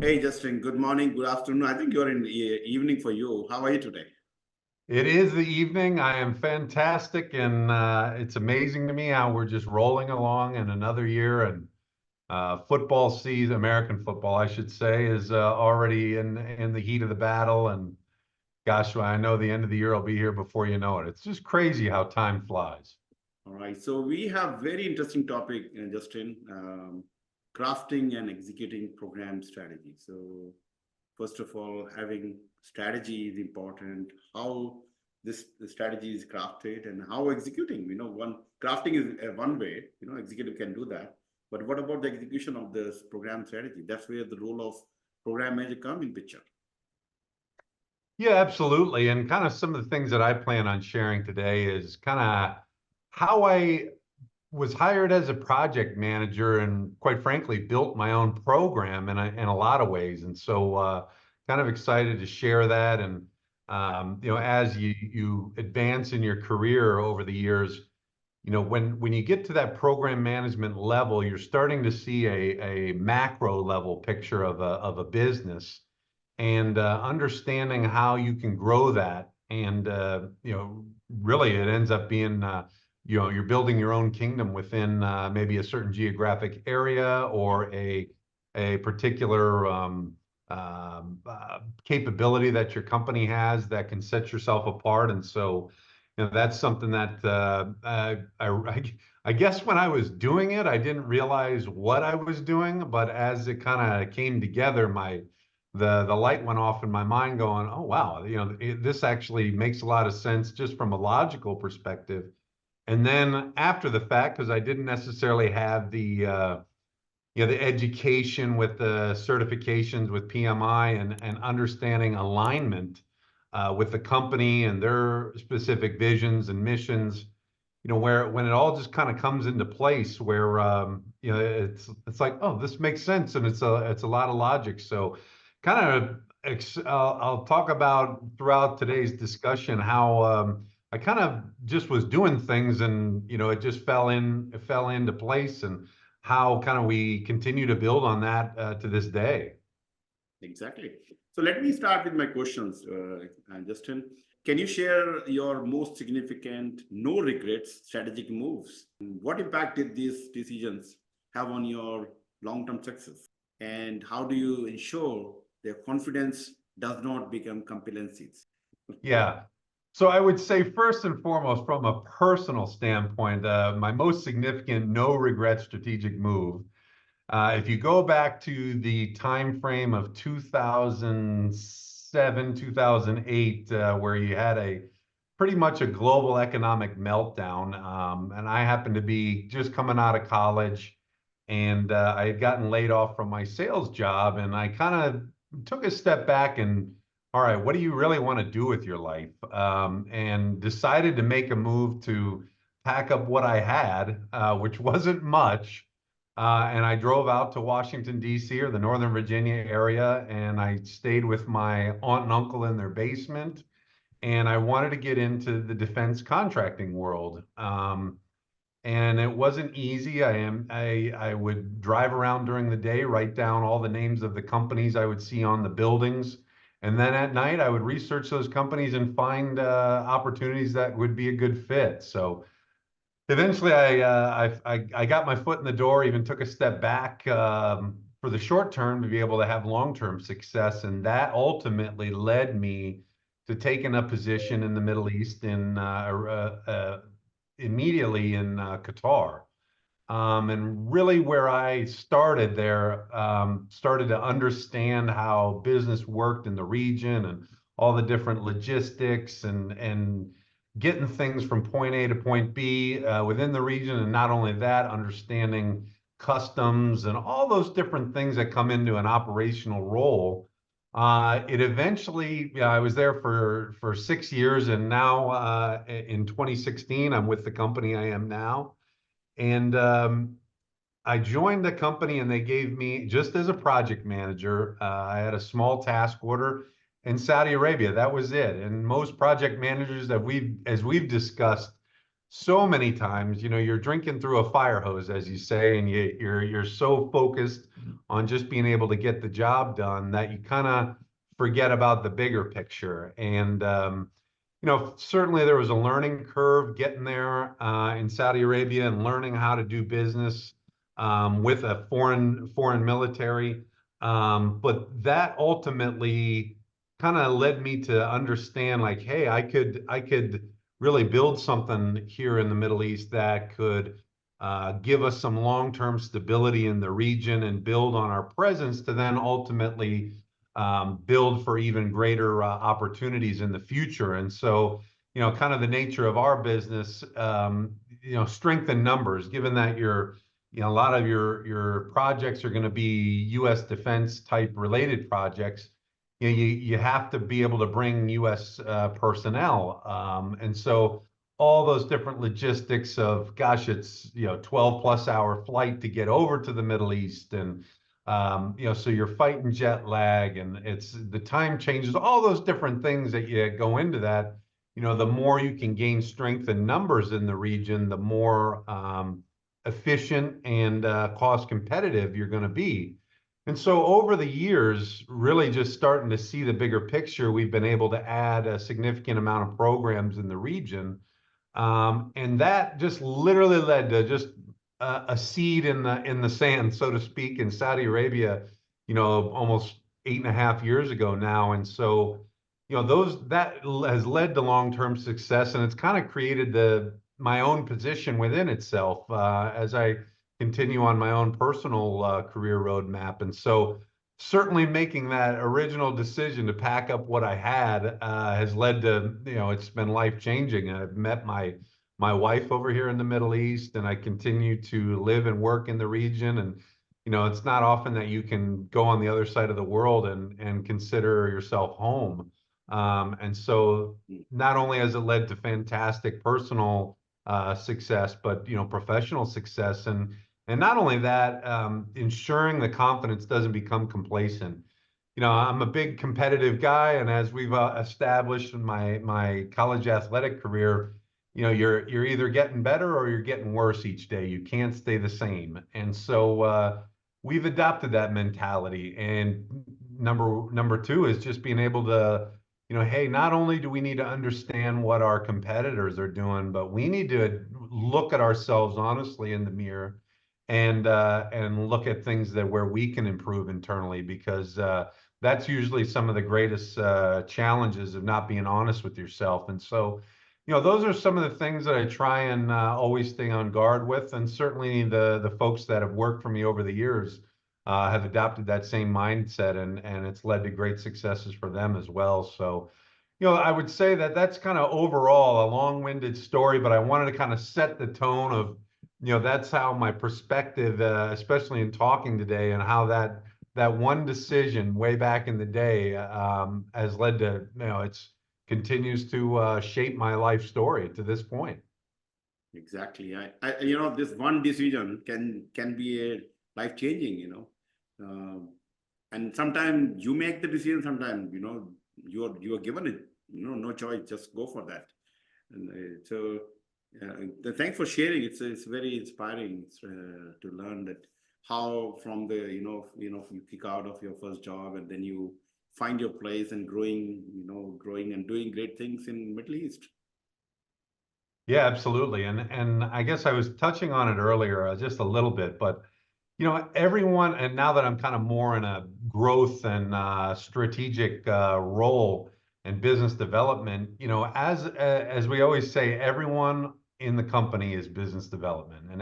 Hey, Justin, good morning, good afternoon. I think you're in the evening for you. How are you today? It is the evening. I am fantastic, and it's amazing to me how we're just rolling along in another year. And football season, American football, I should say, is already in the heat of the battle. And gosh, I know the end of the year will be here before you know it. It's just crazy how time flies. All right. So we have very interesting topic, Justin, crafting and executing program strategy. So first of all, having strategy is important. How this the strategy is crafted and how executing. One crafting is one way. Executive can do that. But what about the execution of this program strategy? That's where the role of program manager come in picture. Yeah, absolutely. And kind of some of the things that I plan on sharing today is kind of how I was hired as a project manager and quite frankly built my own program in a lot of ways. And so kind of excited to share that. And as you advance in your career over the years, when you get to that program management level, you're starting to see a macro level picture of a business and understanding how you can grow that. And really it ends up being you're building your own kingdom within maybe a certain geographic area or a particular capability that your company has that can set yourself apart. And so that's something that I guess when I was doing it, I didn't realize what I was doing, but as it kind of came together, the light went off in my mind going, oh, wow, this actually makes a lot of sense just from a logical perspective. And then after the fact, because I didn't necessarily have the education with the certifications with PMI and understanding alignment with the company and their specific visions and missions, where when it all just kind of comes into place, where it's like, oh, this makes sense, and it's a lot of logic. So, kind of, I'll talk about throughout today's discussion how I kind of just was doing things, and it just it fell into place, and how kind of we continue to build on that to this day. Exactly. So let me start with my questions, Justin. Can you share your most significant, no regrets strategic moves? What impact did these decisions have on your long-term success? And how do you ensure their confidence does not become complacencies? Yeah. So I would say first and foremost, from a personal standpoint, my most significant no regret strategic move. If you go back to the time frame of 2007, 2008, where you had a pretty much a global economic meltdown, and I happened to be just coming out of college, and I had gotten laid off from my sales job, and I kind of took a step back and, all right, what do you really want to do with your life? And decided to make a move to pack up what I had, which wasn't much. And I drove out to Washington, D.C. or the Northern Virginia area, and I stayed with my aunt and uncle in their basement. And I wanted to get into the defense contracting world. And it wasn't easy. I would drive around during the day, write down all the names of the companies I would see on the buildings. And then at night, I would research those companies and find opportunities that would be a good fit. So eventually, I got my foot in the door, even took a step back for the short term to be able to have long-term success, and that ultimately led me to taking a position in the Middle East immediately in Qatar. And really where I started there, started to understand how business worked in the region and all the different logistics and getting things from point A to point B within the region. And not only that, understanding customs and all those different things that come into an operational role. It eventually, I was there for 6 years, and now in 2016, I'm with the company I am now. And I joined the company and they gave me, just as a project manager, I had a small task order in Saudi Arabia. That was it. And most project managers that as we've discussed so many times, you're drinking through a fire hose, as you say, and you're so focused on just being able to get the job done that you kind of forget about the bigger picture. And certainly there was a learning curve getting there in Saudi Arabia and learning how to do business with a foreign military. But that ultimately kind of led me to understand, like, hey, I could really build something here in the Middle East that could give us some long-term stability in the region and build on our presence to then ultimately build for even greater opportunities in the future. And so, kind of the nature of our business, strength in numbers, given that a lot of your projects are going to be U.S. defense type related projects. You have to be able to bring U.S. personnel, and so all those different logistics of, gosh, it's 12+ hour flight to get over to the Middle East, and so you're fighting jet lag, and it's the time changes, all those different things that you go into that. The more you can gain strength in numbers in the region, the more efficient and cost competitive you're going to be. And so over the years, really just starting to see the bigger picture, we've been able to add a significant amount of programs in the region. And that just literally led to just a seed in the sand, so to speak, in Saudi Arabia, almost 8.5 years ago now. And so, that has led to long-term success, and it's kind of created my own position within itself as I continue on my own personal career roadmap. And so certainly making that original decision to pack up what I had has led to, it's been life-changing. I've met my wife over here in the Middle East, and I continue to live and work in the region. And, it's not often that you can go on the other side of the world and consider yourself home. And so not only has it led to fantastic personal success, but, professional success. And not only that, ensuring the confidence doesn't become complacent. I'm a big competitive guy, and as we've established in my college athletic career, you're either getting better or you're getting worse each day. You can't stay the same. And so we've adopted that mentality. And number two is just being able to, hey, not only do we need to understand what our competitors are doing, but we need to look at ourselves honestly in the mirror and look at things where we can improve internally, because that's usually some of the greatest challenges of not being honest with yourself. And so, those are some of the things that I try and always stay on guard with. And certainly the folks that have worked for me over the years have adopted that same mindset, and it's led to great successes for them as well. So, I would say that that's kind of overall a long-winded story, but I wanted to kind of set the tone of, that's how my perspective, especially in talking today, and how that one decision way back in the day has led to, it's continues to shape my life story to this point. Exactly. This one decision can be a life changing. And sometimes you make the decision. Sometimes you are given it. No choice. Just go for that. And thanks for sharing. It's very inspiring to learn that how from the you kick out of your first job and then you find your place and growing and doing great things in Middle East. Yeah, absolutely. And I guess I was touching on it earlier just a little bit, but everyone, and now that I'm kind of more in a growth and strategic role and business development, as we always say, everyone in the company is business development. And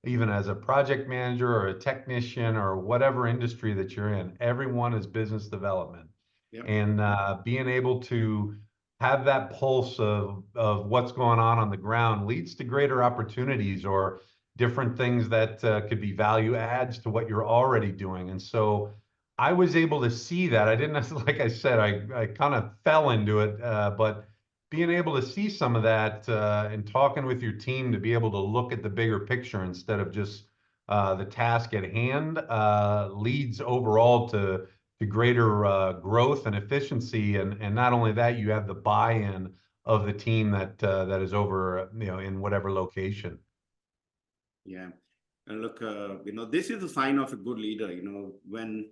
even as a project manager or a technician or whatever industry that you're in, everyone is business development. Yep. And being able to have that pulse of what's going on the ground leads to greater opportunities or different things that could be value adds to what you're already doing. And so I was able to see that. I didn't, like I said, I kind of fell into it, but being able to see some of that and talking with your team to be able to look at the bigger picture instead of just the task at hand leads overall to greater growth and efficiency. And not only that, you have the buy-in of the team that is over, in whatever location. Yeah. And look, this is a sign of a good leader, when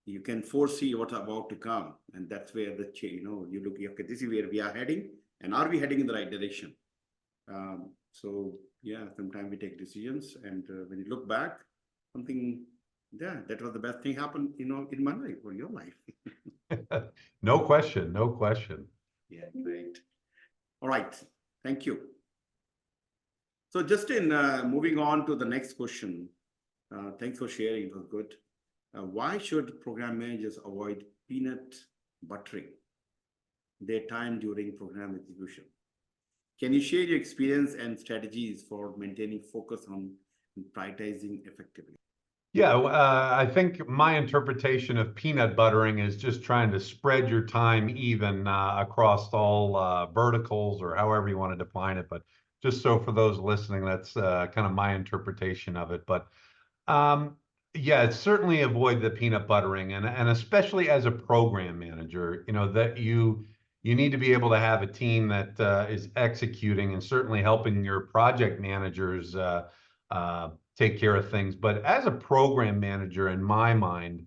you can foresee what's about to come. And that's where you look, okay, this is where we are heading. And are we heading in the right direction? So yeah, sometimes we take decisions, and when you look back, something, yeah, that was the best thing happened, in my life or your life. No question, no question. Yeah, great. All right, thank you. So Justin, moving on to the next question. Thanks for sharing, it was good. Why should program managers avoid peanut buttering their time during program execution? Can you share your experience and strategies for maintaining focus on prioritizing effectively? Yeah, I think my interpretation of peanut buttering is just trying to spread your time even across all verticals, or however you want to define it. But just so for those listening, that's kind of my interpretation of it. But yeah, certainly avoid the peanut buttering, and especially as a program manager, that you need to be able to have a team that is executing and certainly helping your project managers take care of things. But as a program manager, in my mind,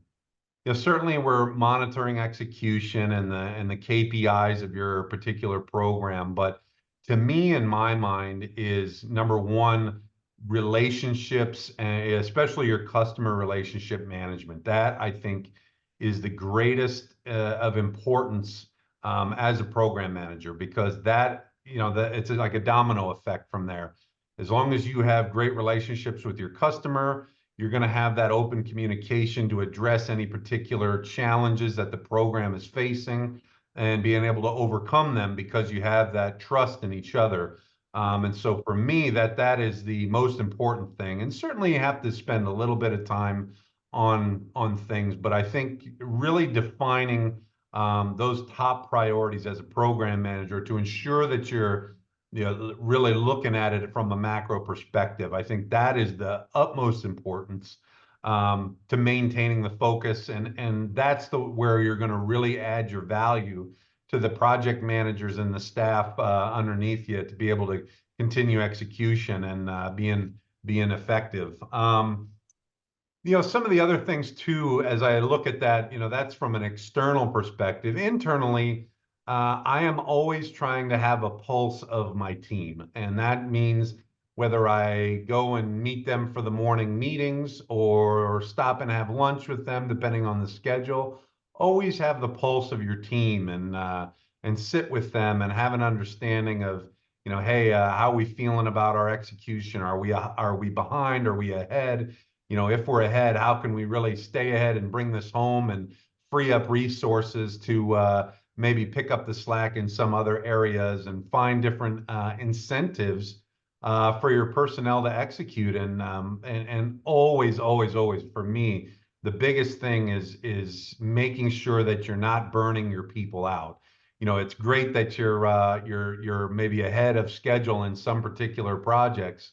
certainly we're monitoring execution and the KPIs of your particular program. But to me, in my mind, is number one, relationships, and especially your customer relationship management. That, I think, is the greatest of importance as a program manager, because that, it's like a domino effect from there. As long as you have great relationships with your customer, you're going to have that open communication to address any particular challenges that the program is facing, and being able to overcome them because you have that trust in each other. And so for me, that is the most important thing. And certainly you have to spend a little bit of time on things, but I think really defining those top priorities as a program manager to ensure that you're really looking at it from a macro perspective. I think that is the utmost importance to maintaining the focus, and that's where you're going to really add your value to the project managers and the staff underneath you to be able to continue execution and being effective. Some of the other things too, as I look at that, that's from an external perspective. Internally, I am always trying to have a pulse of my team. And that means whether I go and meet them for the morning meetings or stop and have lunch with them, depending on the schedule, always have the pulse of your team and sit with them and have an understanding of, hey, how are we feeling about our execution? Are we behind? Are we ahead? If we're ahead, how can we really stay ahead and bring this home and free up resources to maybe pick up the slack in some other areas and find different incentives for your personnel to execute. And always, always, always, for me, the biggest thing is making sure that you're not burning your people out. It's great that you're maybe ahead of schedule in some particular projects,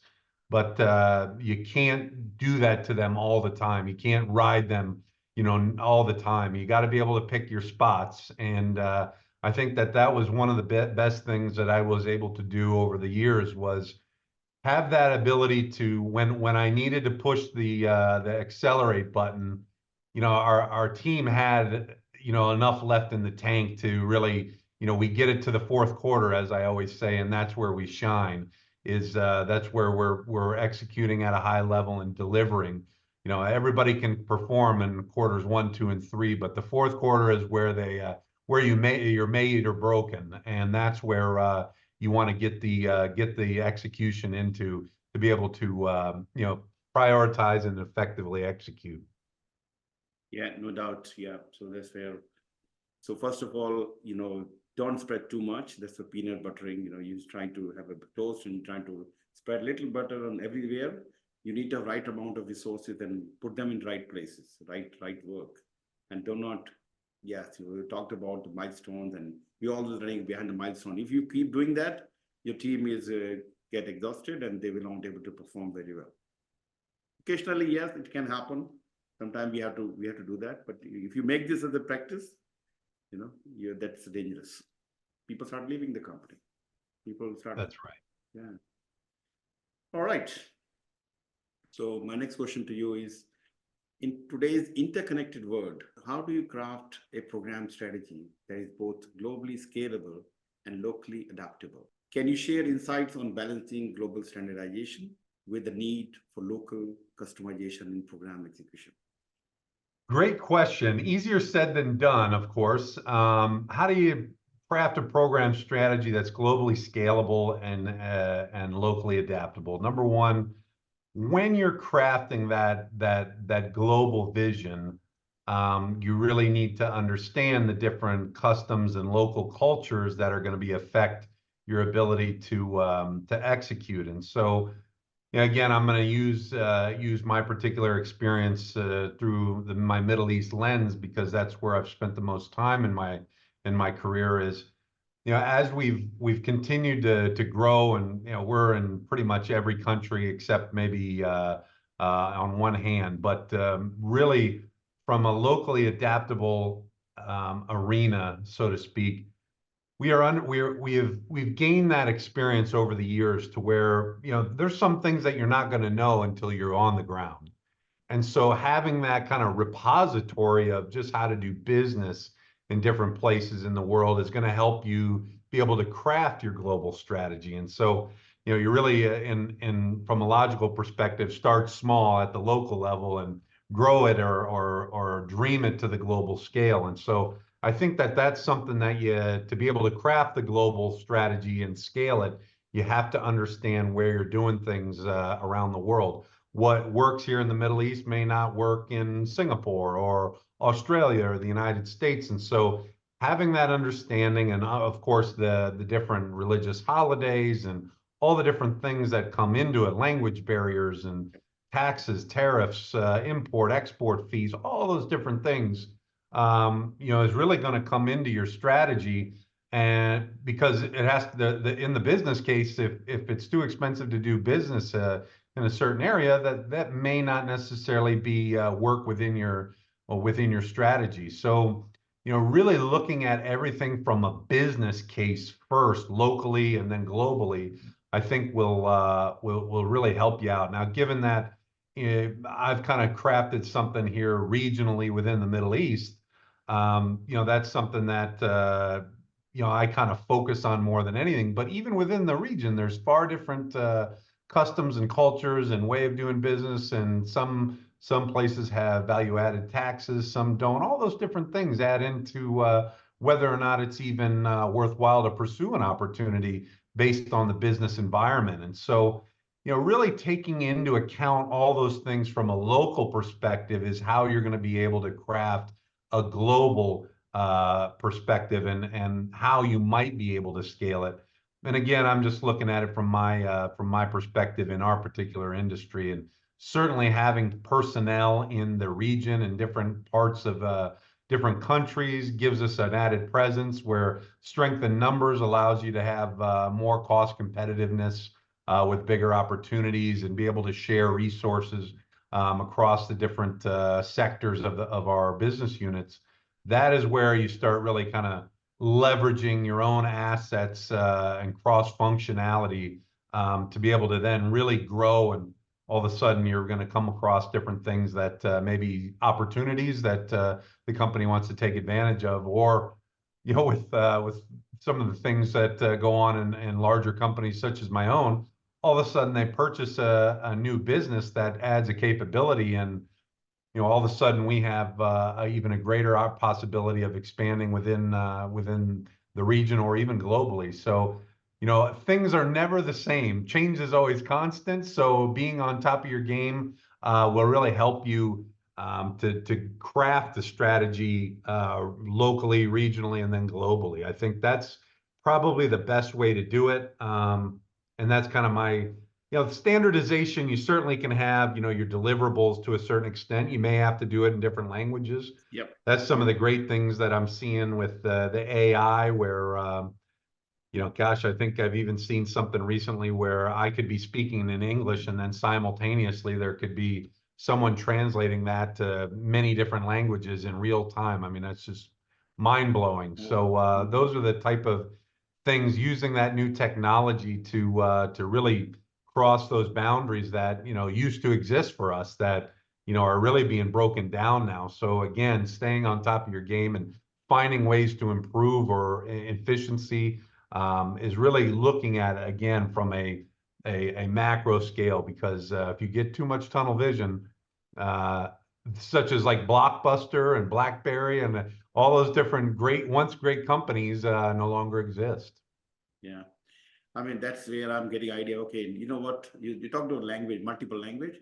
but you can't do that to them all the time. You can't ride them, all the time. You got to be able to pick your spots. And I think that was one of the best things that I was able to do over the years, was have that ability to, when I needed to push the accelerate button, our team had, enough left in the tank to really, we get it to the fourth quarter, as I always say, and that's where we shine. That's where we're executing at a high level and delivering. Everybody can perform in quarters 1, 2, and 3, but the fourth quarter is where you're made or broken, and that's where you want to get the execution into, to be able to prioritize and effectively execute. Yeah, no doubt. Yeah, so that's fair. So first of all, don't spread too much. That's the peanut buttering. You're trying to have a toast and trying to spread little butter on everywhere. You need the right amount of resources and put them in right places, right work. And do not, yes, we talked about the milestones, and we're always running behind the milestone. If you keep doing that, your team is get exhausted and they will not be able to perform very well. Occasionally, yes, it can happen. Sometimes we have to do that. But if you make this as a practice, that's dangerous. People start leaving the company. That's right. Yeah. All right. So my next question to you is, in today's interconnected world, how do you craft a program strategy that is both globally scalable and locally adaptable? Can you share insights on balancing global standardization with the need for local customization in program execution? Great question. Easier said than done, of course. How do you craft a program strategy that's globally scalable and locally adaptable? Number one, when you're crafting that global vision, you really need to understand the different customs and local cultures that are going to affect your ability to execute. And so, again, I'm going to use my particular experience through my Middle East lens, because that's where I've spent the most time in my career. Is, as we've continued to grow, and we're in pretty much every country except maybe on one hand, but really from a locally adaptable arena, so to speak, we've gained that experience over the years to where there's some things that you're not going to know until you're on the ground. And so having that kind of repository of just how to do business in different places in the world is going to help you be able to craft your global strategy. And so, you're really from a logical perspective, start small at the local level and grow it or dream it to the global scale. And so I think that's something that to be able to craft the global strategy and scale it, you have to understand where you're doing things around the world. What works here in the Middle East may not work in Singapore or Australia or the United States. And so having that understanding, and of course the different religious holidays and all the different things that come into it, language barriers and taxes, tariffs, import, export fees, all those different things, is really going to come into your strategy. And because it has to, in the business case, if it's too expensive to do business in a certain area, that may not necessarily be work within your strategy. So, really looking at everything from a business case first, locally and then globally, I think will really help you out. Now, given that I've kind of crafted something here regionally within the Middle East, that's something that I kind of focus on more than anything. But even within the region, there's far different customs and cultures and way of doing business, and some places have value-added taxes, some don't. All those different things add into whether or not it's even worthwhile to pursue an opportunity based on the business environment. And so, really taking into account all those things from a local perspective is how you're going to be able to craft a global perspective and how you might be able to scale it. And again, I'm just looking at it from my perspective in our particular industry, and certainly having personnel in the region and different parts of different countries gives us an added presence, where strength in numbers allows you to have more cost competitiveness with bigger opportunities and be able to share resources across the different sectors of our business units. That is where you start really kind of leveraging your own assets and cross functionality to be able to then really grow. And all of a sudden you're going to come across different things that maybe opportunities that the company wants to take advantage of, or with some of the things that go on in larger companies such as my own. All of a sudden they purchase a new business that adds a capability, and all of a sudden we have even a greater possibility of expanding within the region or even globally. So, things are never the same. Change is always constant. So being on top of your game will really help you to craft the strategy locally, regionally, and then globally. I think that's probably the best way to do it. And that's kind of my, standardization. You certainly can have, your deliverables to a certain extent. You may have to do it in different languages. Yep. That's some of the great things that I'm seeing with the AI, where, gosh, I think I've even seen something recently where I could be speaking in English and then simultaneously there could be someone translating that to many different languages in real time. I mean, that's just mind-blowing. So those are the type of things, using that new technology to really cross those boundaries that, used to exist for us that, are really being broken down now. So again, staying on top of your game and finding ways to improve or efficiency is really looking at it again from a macro scale, because if you get too much tunnel vision, such as like Blockbuster and BlackBerry and all those different once great companies no longer exist. Yeah. I mean, that's where I'm getting idea. Okay, you know what? You talked about language, multiple language.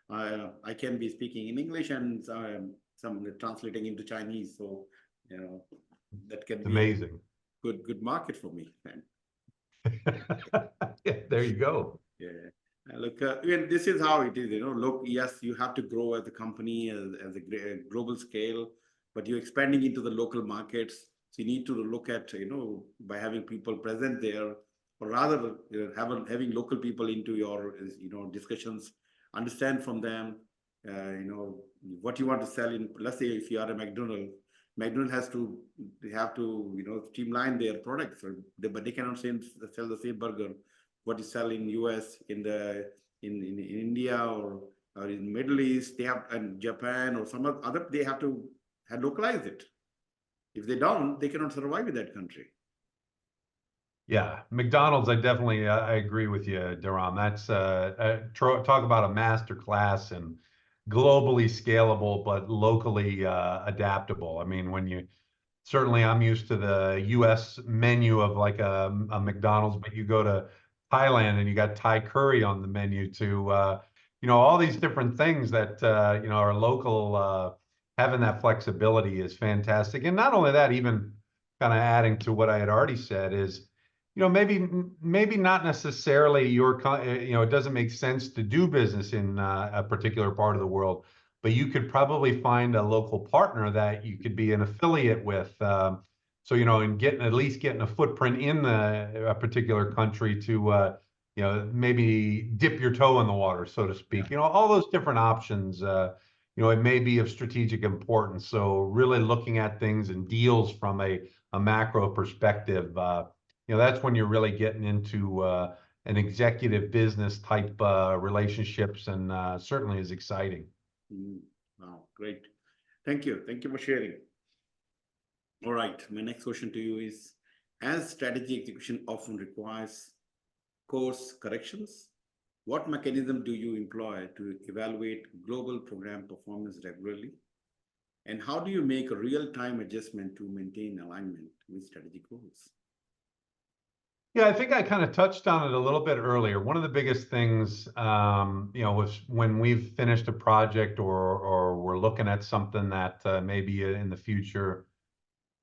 I can be speaking in English and some translating into Chinese. So, that can It's be a amazing. good market for me. Yeah, there you go. Yeah. Look, even this is how it is, look, yes, you have to grow as a company as a global scale, but you're expanding into the local markets. So you need to look at, by having people present there, or rather having local people into your, discussions, understand from them, what you want to sell in, let's say if you are a McDonald's they have to, streamline their products, but they cannot sell the same burger what you sell in US, in India or in Middle East, they have, and Japan or some other, they have to localize it. If they don't, they cannot survive in that country. Yeah, McDonald's, I agree with you, Dharam. That's talk about a master class and globally scalable, but locally adaptable. I mean, certainly I'm used to the US menu of like a McDonald's, but you go to Thailand and you got Thai curry on the menu to, all these different things that, are local, having that flexibility is fantastic. And not only that, even kind of adding to what I had already said is, maybe not necessarily it doesn't make sense to do business in a particular part of the world, but you could probably find a local partner that you could be an affiliate with. So, and at least getting a footprint in a particular country to, maybe dip your toe in the water, so to speak. Yeah. All those different options, it may be of strategic importance. So really looking at things and deals from a macro perspective, that's when you're really getting into an executive business type relationships, and certainly is exciting. Wow, great. Thank you. Thank you for sharing. All right, my next question to you is, as strategy execution often requires course corrections, what mechanism do you employ to evaluate global program performance regularly? And how do you make a real-time adjustment to maintain alignment with strategic goals? Yeah, I think I kind of touched on it a little bit earlier. One of the biggest things, was when we've finished a project or we're looking at something that maybe in the future,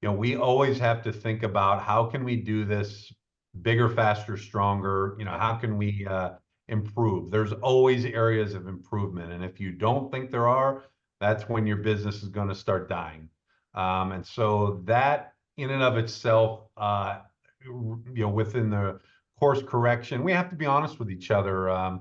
we always have to think about how can we do this bigger, faster, stronger? How can we improve? There's always areas of improvement. And if you don't think there are, that's when your business is going to start dying. And so that in and of itself, within the course correction, we have to be honest with each other.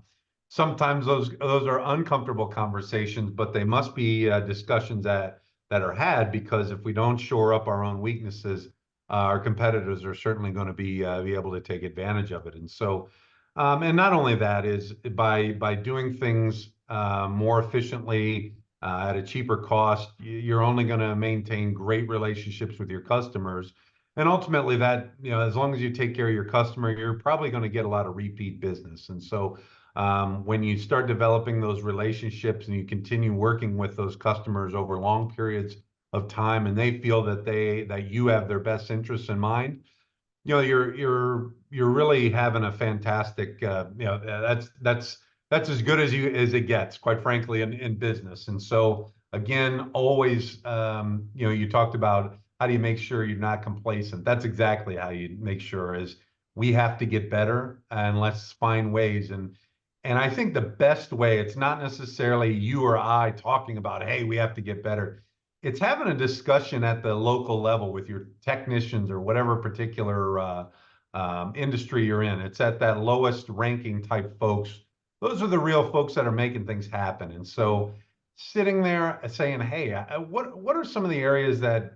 Sometimes those are uncomfortable conversations, but they must be discussions that are had, because if we don't shore up our own weaknesses, our competitors are certainly going to be able to take advantage of it. And so, and not only that, is by doing things more efficiently at a cheaper cost, you're only going to maintain great relationships with your customers. And ultimately that, as long as you take care of your customer, you're probably going to get a lot of repeat business. And so when you start developing those relationships and you continue working with those customers over long periods of time, and they feel that you have their best interests in mind, you're really having a fantastic, that's as good as it gets, quite frankly, in business. And so again, always, you talked about how do you make sure you're not complacent? That's exactly how you make sure is we have to get better, and let's find ways. And I think the best way, it's not necessarily you or I talking about, hey, we have to get better. It's having a discussion at the local level with your technicians or whatever particular industry you're in. It's at that lowest ranking type folks. Those are the real folks that are making things happen. And so sitting there saying, hey, what are some of the areas that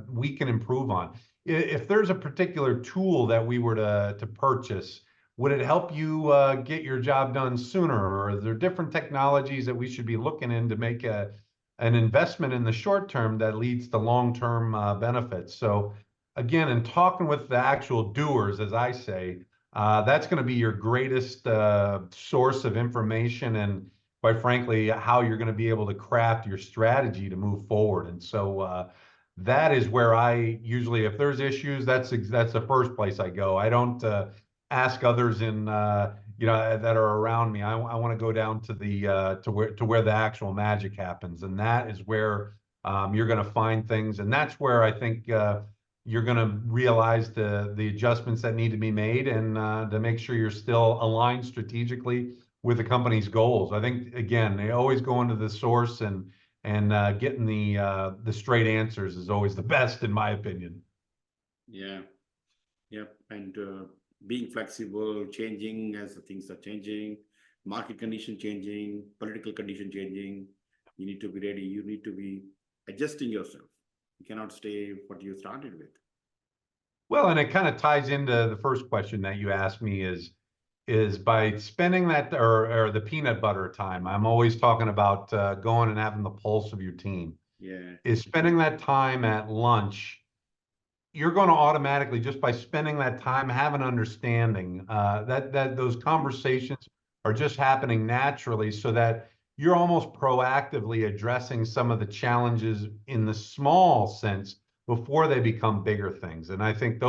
we can improve on? If there's a particular tool that we were to purchase, Would it help you get your job done sooner? Or are there different technologies that we should be looking in to make an investment in the short term that leads to long-term benefits? So again, in talking with the actual doers, as I say, that's going to be your greatest source of information and, quite frankly, how you're going to be able to craft your strategy to move forward. And so that is where I usually, if there's issues, that's the first place I go. I don't ask others in that are around me. I want to go down to the to where the actual magic happens, and that is where you're going to find things, and that's where I think you're going to realize the adjustments that need to be made, and to make sure you're still aligned strategically with the company's goals. I think again, they always go into the source, and getting the straight answers is always the best, in my opinion. Yeah, yep, and being flexible, changing as the things are changing, market condition changing, political condition changing. You need to be ready. You need to be adjusting yourself. You cannot stay what you started with. Well, and it kind of ties into the first question that you asked me is by spending that or the peanut butter time. I'm always talking about going and having the pulse of your team. Yeah. Is spending that time at lunch, you're going to automatically, just by spending that time, have an understanding that those conversations are just happening naturally, so that you're almost proactively addressing some of the challenges in the small sense before they become bigger things. And I think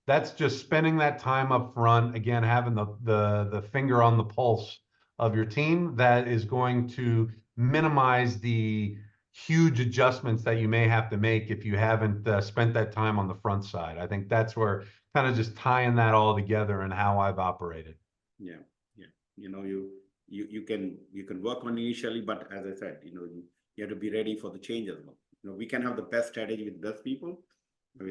that's just spending that time up front, again, having the finger on the pulse of your team, that is going to minimize the huge adjustments that you may have to make if you haven't spent that time on the front side. I think that's where kind of just tying that all together and how I've operated. Yeah, yeah. You can work on initially, but as I said, you have to be ready for the change as well. We can have the best strategy with best people, but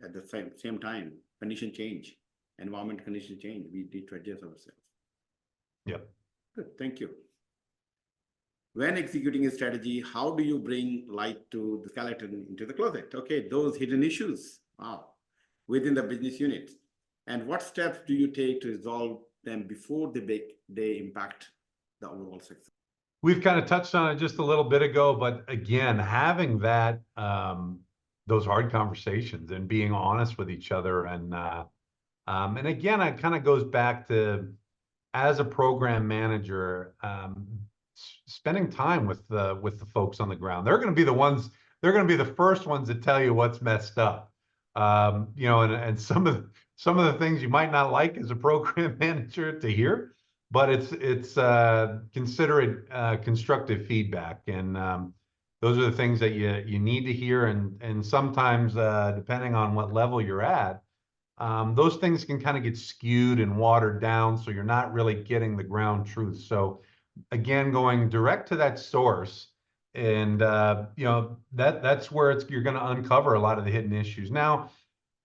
at the same time, condition change, environment condition change. We need to adjust ourselves. Yep. Good. Thank you. When executing a strategy, how do you bring light to the skeleton into the closet? Okay, those hidden issues within the business unit. And what steps do you take to resolve them before they impact the overall success? We've kind of touched on it just a little bit ago, but again, having that those hard conversations and being honest with each other, and again, it kind of goes back to, as a program manager, spending time with the folks on the ground. They're going to be the first ones to tell you what's messed up. And some of the things you might not like as a program manager to hear, but it's considered constructive feedback, and those are the things that you need to hear. And sometimes, depending on what level you're at, those things can kind of get skewed and watered down, so you're not really getting the ground truth. So again, going direct to that source, and that's where you're going to uncover a lot of the hidden issues. Now,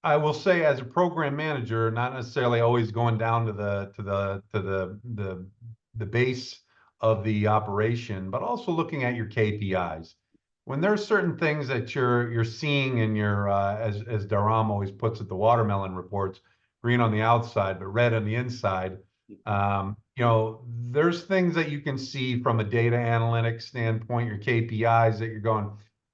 I will say, as a program manager, not necessarily always going down to the base of the operation, but also looking at your KPIs. When there's certain things that you're seeing in your as Dharam always puts it, the watermelon reports, green on the outside but red on the inside. There's things that you can see from a data analytics standpoint, your KPIs, that you're going,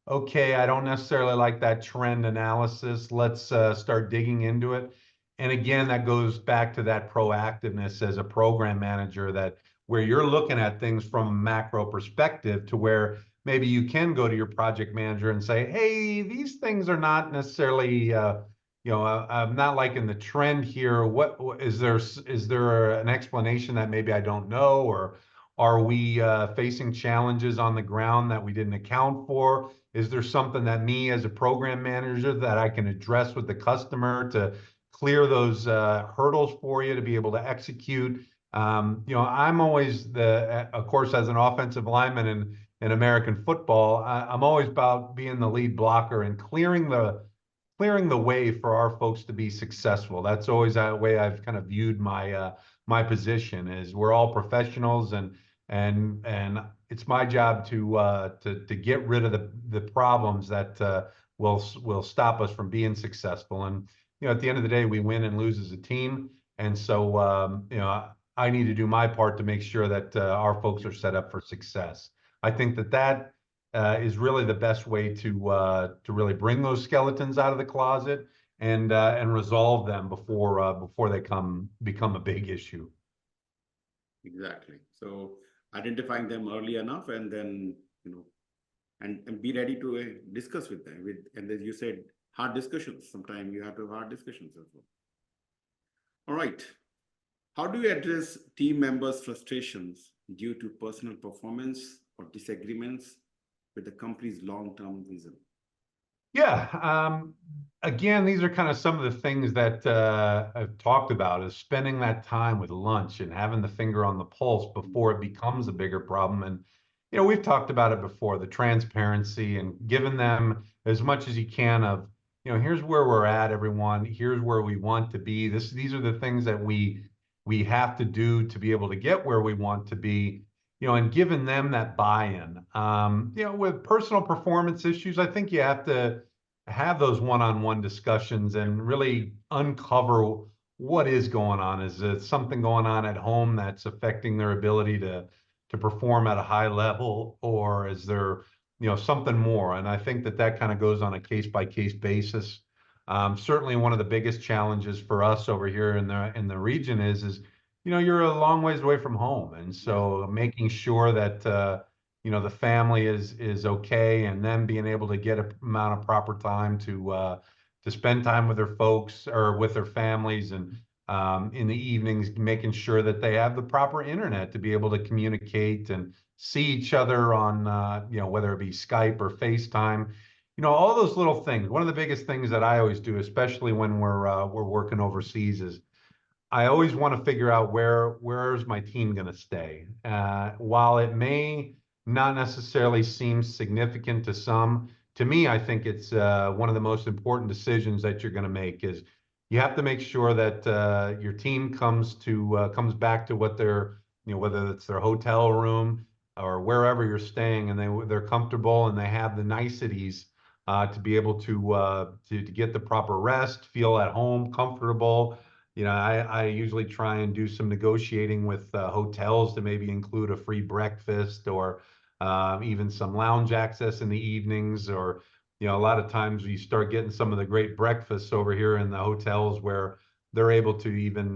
okay, I don't necessarily like that trend analysis. Let's start digging into it. And again, that goes back to that proactiveness as a program manager, that where you're looking at things from a macro perspective, to where maybe you can go to your project manager and say, hey, these things are not necessarily I'm not liking the trend here. What is there an explanation that maybe I don't know? Or are we facing challenges on the ground that we didn't account for? Is there something that me as a program manager that I can address with the customer to clear those hurdles for you to be able to execute? I'm always of course, as an offensive lineman in American football, I'm always about being the lead blocker and clearing the way for our folks to be successful. That's always the way I've kind of viewed my position. Is we're all professionals, and it's my job to get rid of the problems that will stop us from being successful. And at the end of the day, we win and lose as a team. And so, I need to do my part to make sure that our folks are set up for success. I think that is really the best way to really bring those skeletons out of the closet and resolve them before they become a big issue. Exactly. So identifying them early enough, and then and be ready to discuss with them. And as you said, hard discussions. Sometimes you have to have hard discussions as well. All right. How do you address team members' frustrations due to personal performance or disagreements with the company's long-term vision? Yeah. Again, these are kind of some of the things that I've talked about, is spending that time with lunch and having the finger on the pulse before it becomes a bigger problem. And, we've talked about it before, the transparency and giving them as much as you can of, here's where we're at, everyone. Here's where we want to be. These are the things that we have to do to be able to get where we want to be. And giving them that buy-in. With personal performance issues, I think you have to have those one-on-one discussions and really uncover what is going on. Is it something going on at home that's affecting their ability to perform at a high level, or is there, something more? And I think that kind of goes on a case-by-case basis. Certainly one of the biggest challenges for us over here in the region is you're a long ways away from home. And so making sure that, the family is okay, and then being able to get a amount of proper time to spend time with their folks or with their families, and in the evenings, making sure that they have the proper internet to be able to communicate and see each other on, whether it be Skype or FaceTime, all those little things. One of the biggest things that I always do, especially when we're working overseas, is I always want to figure out where's my team going to stay. While it may not necessarily seem significant to some, to me, I think it's one of the most important decisions that you're going to make. Is you have to make sure that your team comes back to what whether it's their hotel room or wherever you're staying, and they're comfortable and they have the niceties to be able to get the proper rest, feel at home, comfortable. I usually try and do some negotiating with hotels to maybe include a free breakfast, or even some lounge access in the evenings. Or, a lot of times you start getting some of the great breakfasts over here in the hotels where they're able to even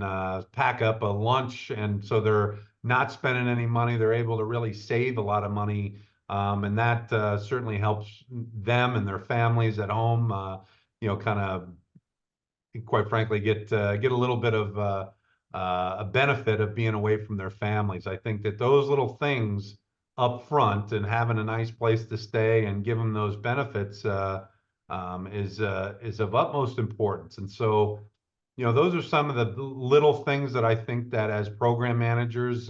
pack up a lunch. And so they're not spending any money. They're able to really save a lot of money. And that certainly helps them and their families at home, kind of, quite frankly, get a little bit of a benefit of being away from their families. I think that those little things up front, and having a nice place to stay and give them those benefits is of utmost importance. And so, those are some of the little things that I think that as program managers,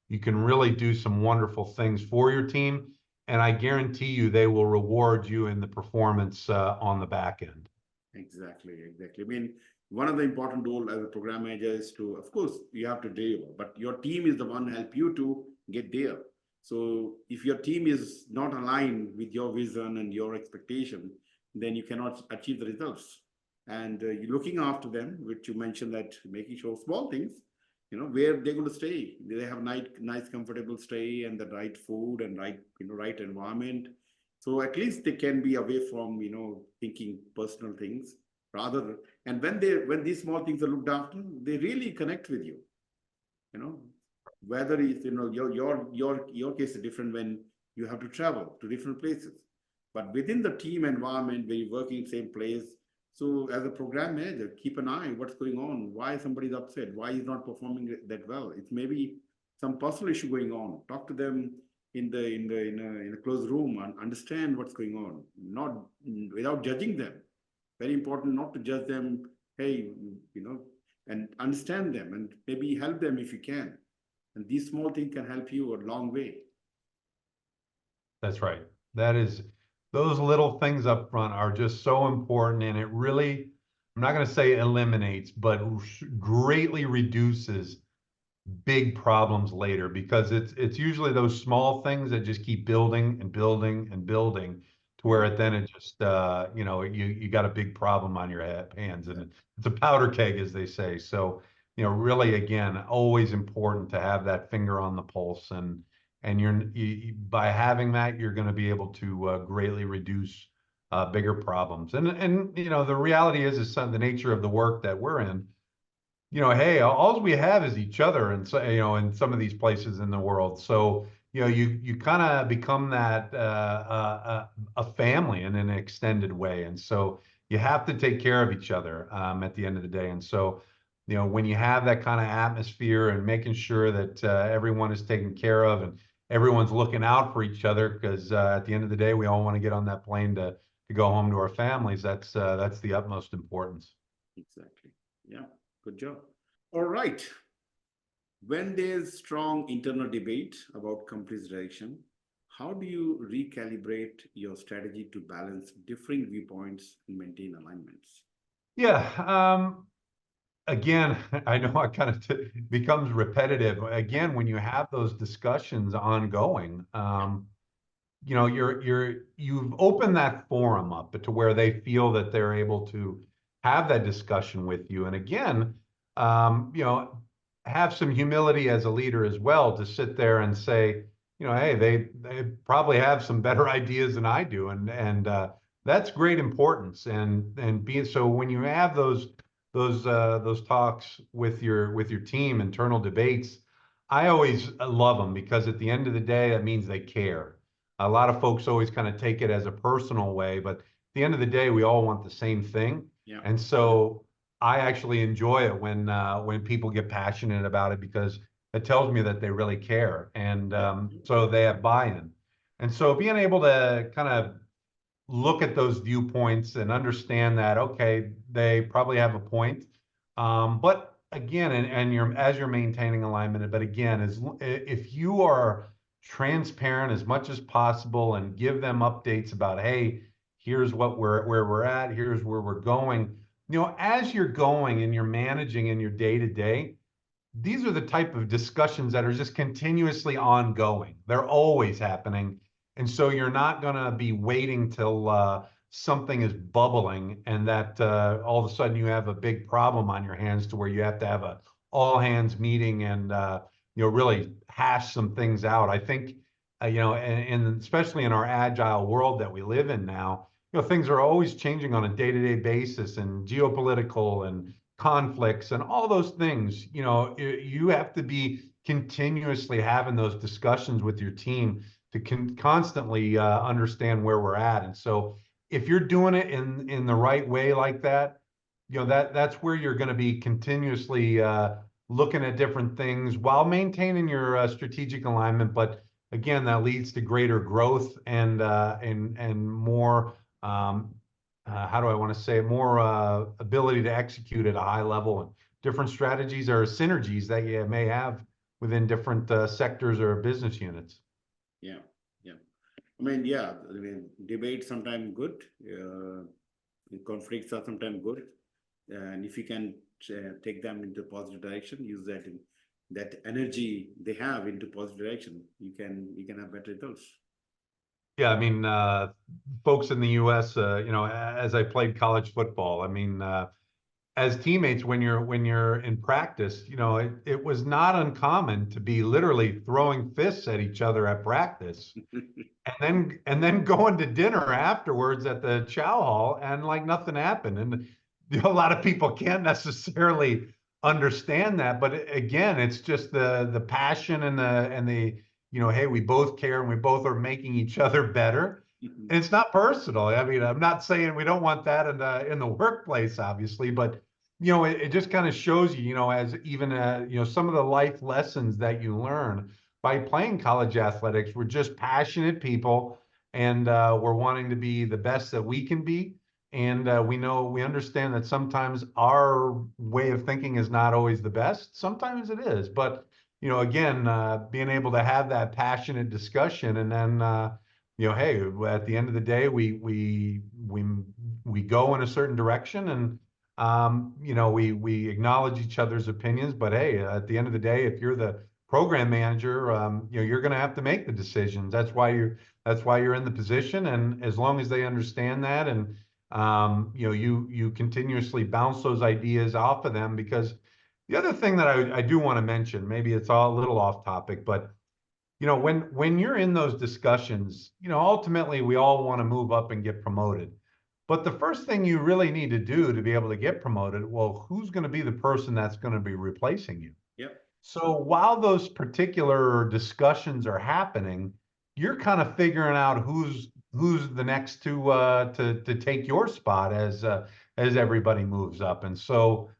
you can really do some wonderful things for your team. And I guarantee you they will reward you in the performance on the back end. Exactly. I mean, one of the important role as a program manager is to, of course, you have to deliver, but your team is the one help you to get there. So if your team is not aligned with your vision and your expectation, then you cannot achieve the results. And you're looking after them, which you mentioned, that making sure small things, where they're going to stay. They have nice, comfortable stay, and the right food and right environment. So at least they can be away from, thinking personal things rather. And when these small things are looked after, they really connect with you. Whether it's, your case is different when you have to travel to different places, but within the team environment where you work in the same place. So as a program manager, keep an eye what's going on, why somebody's upset, why he's not performing that well. It's maybe some personal issue going on. Talk to them in a closed room and understand what's going on, not without judging them. Very important not to judge them. Hey, and understand them and maybe help them if you can. And these small things can help you a long way. That's right. Those little things up front are just so important, and it really, I'm not going to say eliminates, but greatly reduces big problems later, because it's usually those small things that just keep building and building and building to where then it just, you got a big problem on your hands, and it's a powder keg, as they say. So, really, again, always important to have that finger on the pulse, and by having that, you're going to be able to greatly reduce bigger problems. And the reality is the nature of the work that we're in. Hey, all we have is each other, and so in some of these places in the world. So you kind of become that a family in an extended way, and so you have to take care of each other at the end of the day. And so when you have that kind of atmosphere and making sure that everyone is taken care of and everyone's looking out for each other, because at the end of the day, we all want to get on that plane to go home to our families. That's the utmost importance. Exactly. Yeah. Good job. All right. When there's strong internal debate about company's direction, how do you recalibrate your strategy to balance differing viewpoints and maintain alignments? Yeah. Again, I know it kind of becomes repetitive. Again, when you have those discussions ongoing, you've opened that forum up to where they feel that they're able to have that discussion with you. And again, have some humility as a leader as well to sit there and say, hey, they probably have some better ideas than I do, and that's great importance. And being so when you have those talks with your team, internal debates, I always love them, because at the end of the day, that means they care. A lot of folks always kind of take it as a personal way, but at the end of the day, we all want the same thing. Yeah. And so I actually enjoy it when people get passionate about it, because it tells me that they really care, and so they have buy-in. And so being able to kind of look at those viewpoints and understand that, okay, they probably have a point, but again, as you're maintaining alignment, but again, if you are transparent as much as possible and give them updates about, hey, here's where we're at, here's where we're going. As you're going and you're managing in your day-to-day, these are the type of discussions that are just continuously ongoing. They're always happening. And so you're not going to be waiting till something is bubbling and that all of a sudden you have a big problem on your hands to where you have to have a all hands meeting and really hash some things out. I think and especially in our agile world that we live in now, things are always changing on a day-to-day basis, and geopolitical and conflicts and all those things. You have to be continuously having those discussions with your team to constantly understand where we're at. And so if you're doing it in the right way like that, that's where you're going to be continuously looking at different things while maintaining your strategic alignment. But again, that leads to greater growth and more how do I want to say, more ability to execute at a high level, and different strategies or synergies that you may have within different sectors or business units. Yeah, yeah. I mean, debates sometimes good. Conflicts are sometimes good, and if you can take them into positive direction, use that energy they have into positive direction, you can have better results. Yeah, I mean, folks in the U.S., as I played college football, I mean, as teammates, when you're in practice, it was not uncommon to be literally throwing fists at each other at practice, and then going to dinner afterwards at the chow hall, and like nothing happened. And a lot of people can't necessarily understand that, but again, it's just the passion and the hey, we both care and we both are making each other better. And it's not personal. I mean, I'm not saying we don't want that in the workplace, obviously, but it just kind of shows you, as even some of the life lessons that you learn by playing college athletics. We're just passionate people, and we're wanting to be the best that we can be. And we understand that sometimes our way of thinking is not always the best. Sometimes it is, but again, being able to have that passionate discussion, and then hey, at the end of the day, we go in a certain direction, and we acknowledge each other's opinions. But hey, at the end of the day, if you're the program manager, you're going to have to make the decisions. That's That's why you're in the position. And as long as they understand that, and you continuously bounce those ideas off of them. Because the other thing that I do want to mention, maybe it's all a little off topic, but when you're in those discussions, ultimately we all want to move up and get promoted. But the first thing you really need to do to be able to get promoted, well, who's going to be the person that's going to be replacing you? Yep. So while those particular discussions are happening, you're kind of figuring out who's the next to take your spot as everybody moves up. And so,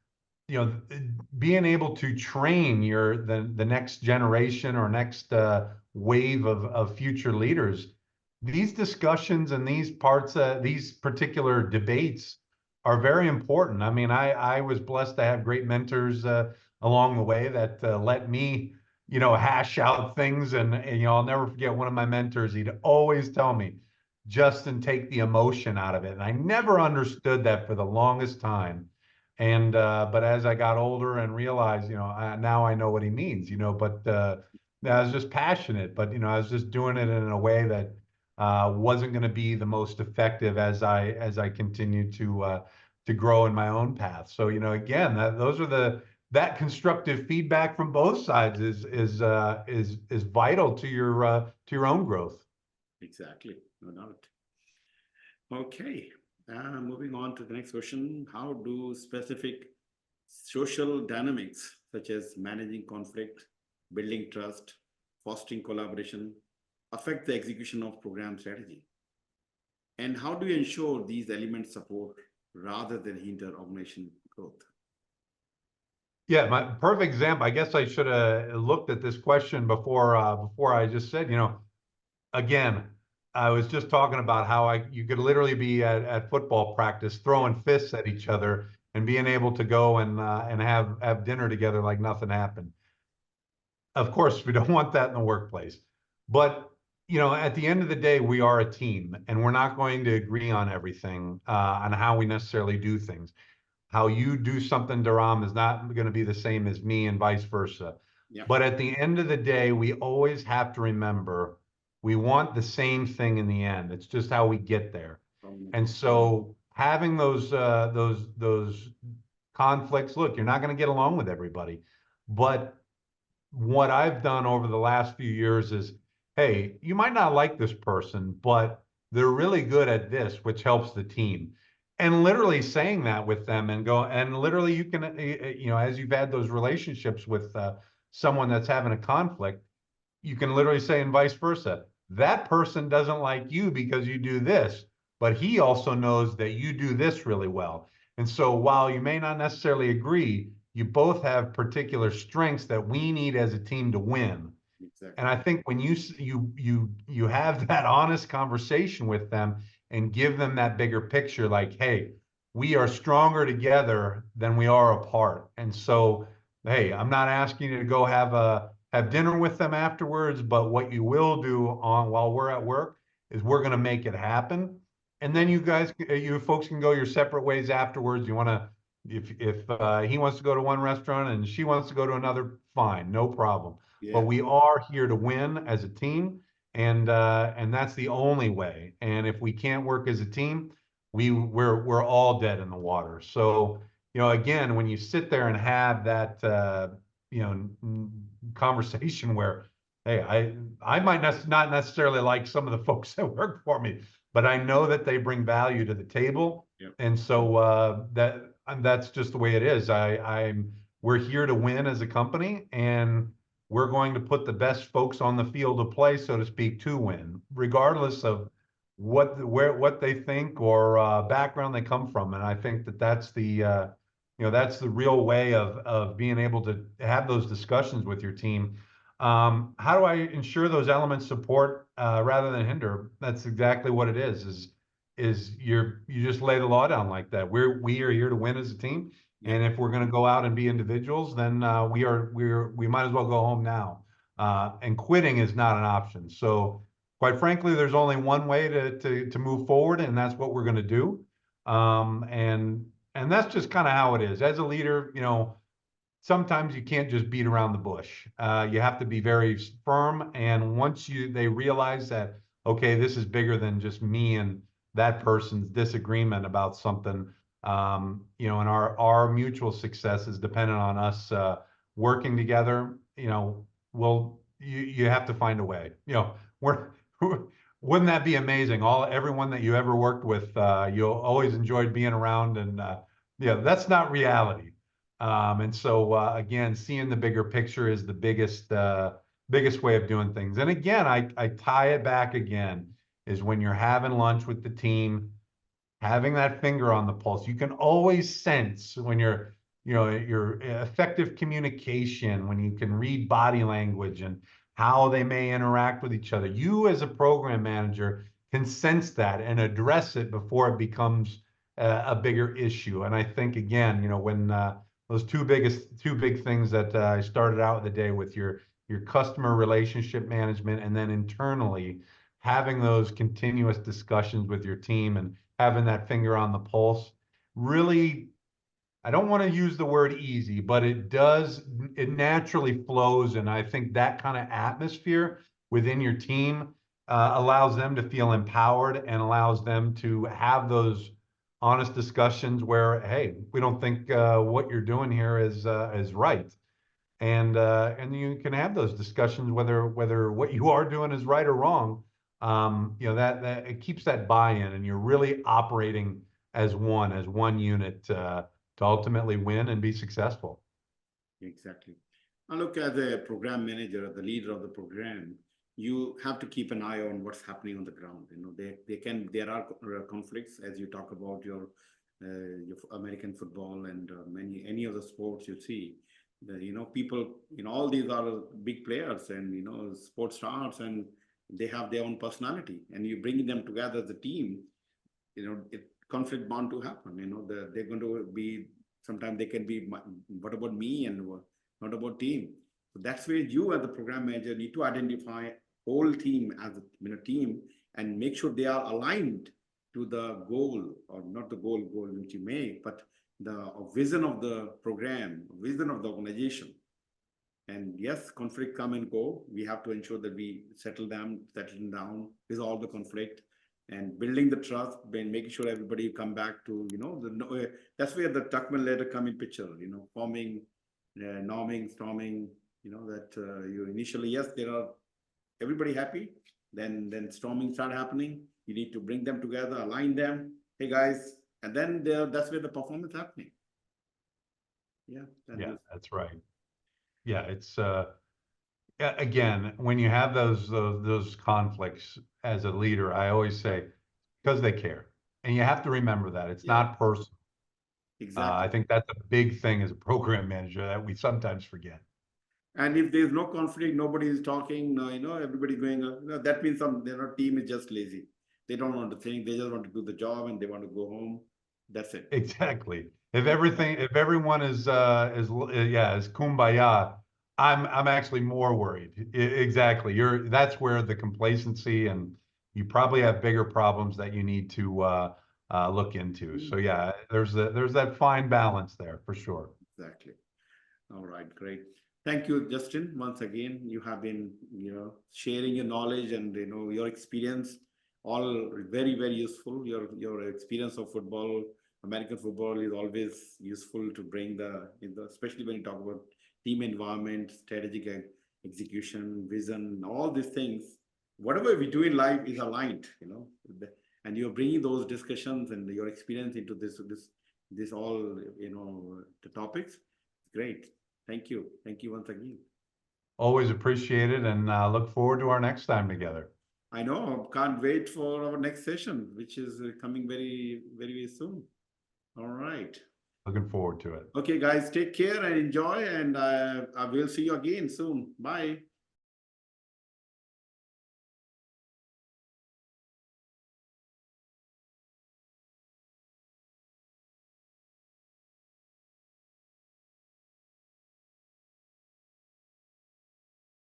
being able to train the next generation or next wave of future leaders, these discussions and these particular debates are very important. I mean, I was blessed to have great mentors along the way that let me, hash out things. And I'll never forget one of my mentors. He'd always tell me, Justin, take the emotion out of it. And I never understood that for the longest time. And but as I got older and realized, now I know what he means, but I was just passionate, but I was just doing it in a way that wasn't going to be the most effective as I continued to grow in my own path. So, again, that constructive feedback from both sides is vital to your own growth. Exactly, no doubt. Okay, moving on to the next question. How do specific social dynamics such as managing conflict, building trust, fostering collaboration affect the execution of program strategy? And how do you ensure these elements support rather than hinder organization growth? Yeah, my perfect example. I guess I should have looked at this question before I just said, again, I was just talking about how you could literally be at football practice throwing fists at each other and being able to go and have dinner together like nothing happened. Of course, we don't want that in the workplace. But, at the end of the day, we are a team, and we're not going to agree on everything on how we necessarily do things. How you do something, Dharam, is not going to be the same as me, and vice versa. Yep. But at the end of the day, we always have to remember we want the same thing in the end. It's just how we get there. And so having those conflicts, look, you're not going to get along with everybody. But what I've done over the last few years is, hey, you might not like this person, but they're really good at this, which helps the team. And literally saying that with them and literally you can, as you've had those relationships with someone that's having a conflict, you can literally say, and vice versa, that person doesn't like you because you do this, but he also knows that you do this really well. And so while you may not necessarily agree, you both have particular strengths that we need as a team to win. Exactly. And I think when you have that honest conversation with them and give them that bigger picture, like, hey, we are stronger together than we are apart. And so, hey, I'm not asking you to go have dinner with them afterwards, but what you will do while we're at work is we're going to make it happen. And then you folks can go your separate ways afterwards. You want to, if he wants to go to one restaurant and she wants to go to another, fine, no problem. Yeah. But we are here to win as a team, and that's the only way. And if we can't work as a team, we're all dead in the water. So, again, when you sit there and have that conversation where, hey, I might not necessarily like some of the folks that work for me, but I know that they bring value to the table. Yep. And so that's just the way it is. We're here to win as a company, and we're going to put the best folks on the field of play, so to speak, to win, regardless of what they think or background they come from. And I think that's the that's the real way of being able to have those discussions with your team. How do I ensure those elements support rather than hinder? That's exactly what it is you just lay the law down like that. We are here to win as a team. And if we're going to go out and be individuals, then we might as well go home now. And quitting is not an option. So quite frankly, there's only one way to move forward, and that's what we're going to do. And that's just kind of how it is. As a leader, sometimes you can't just beat around the bush. You have to be very firm. And once they realize that, okay, this is bigger than just me and that person's disagreement about something. You know, and our mutual success is dependent on us working together. You know, well, you have to find a way. You know, we're wouldn't that be amazing? Everyone that you ever worked with, you always enjoyed being around, and yeah, that's not reality. And so again, seeing the bigger picture is the biggest way of doing things. And again, I tie it back again is when you're having lunch with the team, having that finger on the pulse. You can always sense when you know, your effective communication, when you can read body language and how they may interact with each other. You as a program manager can sense that and address it before it becomes a bigger issue. And I think again, you know, when those two big things that I started out the day with your customer relationship management, and then internally having those continuous discussions with your team and having that finger on the pulse really, I don't want to use the word easy, but it naturally flows. And I think that kind of atmosphere within your team allows them to feel empowered and allows them to have those honest discussions where, hey, we don't think what you're doing here is right. And you can have those discussions whether what you are doing is right or wrong. You know, that it keeps that buy-in, and you're really operating as one unit to ultimately win and be successful. Exactly. Now look, as a program manager, the leader of the program, you have to keep an eye on what's happening on the ground. You know, there are conflicts as you talk about your American football and any of the sports you see. You know, people, you know, all these are big players and, you know, sports stars, and they have their own personality, and you bring them together as a team, you know, conflict bound to happen. You know, they're going to be, sometimes they can be, what about me and what about team? So that's where you as the program manager need to identify whole team as a, you know, team, and make sure they are aligned to the goal, or not the goal which you make, but the vision of the program, vision of the organization. And yes, conflict come and go. We have to ensure that we settle down, resolve the conflict, and building the trust, and making sure everybody come back to, you know, that's where the Tuckman letter come in picture, you know, forming, norming, storming, you know, that you initially, yes, there are everybody happy, then storming start happening. You need to bring them together, align them. Hey guys, and then that's where the performance happening. Yeah. That's right. Yeah, it's again, when you have those conflicts as a leader, I always say because they care, and you have to remember that it's not personal. Exactly. I think that's a big thing as a program manager that we sometimes forget. And if there's no conflict, nobody is talking, no, you know, everybody going, that means their team is just lazy. They don't want to think, they just want to do the job and they want to go home. That's it. Exactly. If everyone is kumbaya, I'm actually more worried. Exactly. That's where the complacency, and you probably have bigger problems that you need to look into. So yeah, there's that fine balance there for sure. Exactly. All right, great. Thank you, Justin. Once again, you have been, you know, sharing your knowledge and, you know, your experience, all very, very useful. Your experience of football, American football, is always useful to bring especially when you talk about team environment, strategic execution, vision, all these things. Whatever we do in life is aligned, you know, and you're bringing those discussions and your experience into this all, you know, the topics. Great. Thank you. Thank you once again. Always appreciate it, and look forward to our next time together. I know. Can't wait for our next session, which is coming very, very soon. All right. Looking forward to it. Okay, guys, take care and enjoy, and I will see you again soon. Bye.